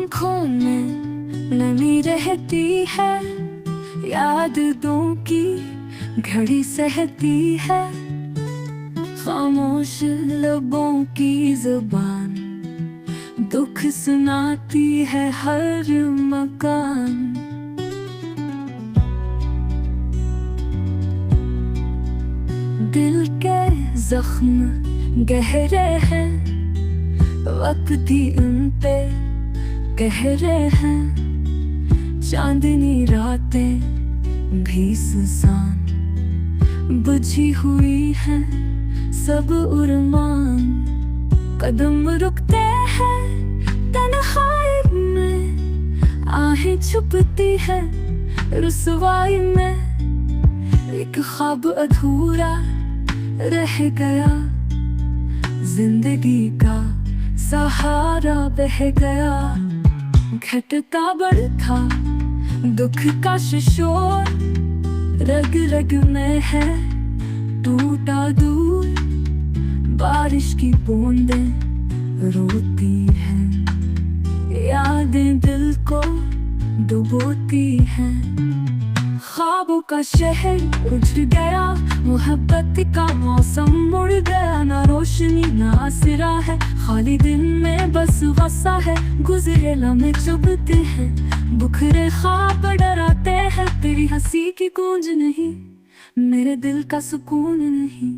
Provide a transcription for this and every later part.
आँखों में नमी रहती है, यादों की घड़ी सहती है। खामोश लबों की जुबान दुख सुनाती है हर मकान। दिल के जख्म गहरे हैं, वक्त ही उन पे गहरे हैं। चांदनी रातें भी सुसान बुझी हुई हैं सब उर्मान। कदम रुकते हैं तन्हाई में, आहें छुपती है रुसवाई में। एक ख्वाब अधूरा रह गया, जिंदगी का सहारा बह गया। घटता बढ़ता दुख का शोर, रग रग में है टूटा दूर। बारिश की बूंदें रोती हैं, यादें दिल को डुबोती हैं। ख्वाबों का शहर उठ गया, मोहब्बत का मौसम मुड़ गया। ना रोशनी ना सिरा है, खाली दिन में बस वसा है। गुजरे लम्हे चुभते हैं, बुखरे ख्वाब डराते हैं। तेरी हंसी की गूंज नहीं, मेरे दिल का सुकून नहीं।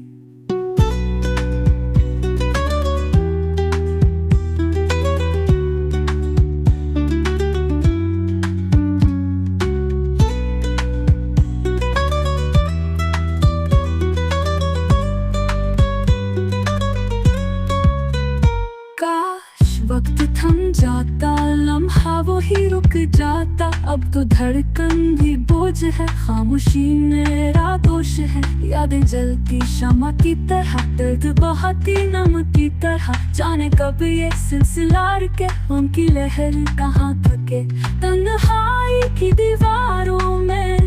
वक्त थम जाता, लम्हा वो ही रुक जाता। अब तो धड़कन भी बोझ है, खामोशी मेरा दोष है। यादें जलती शमा की तरह, दर्द बहाती नम की तरह। जाने कब ये सिलसिला रुके, उनकी लहर कहाँ थके। तन्हाई की दीवारों में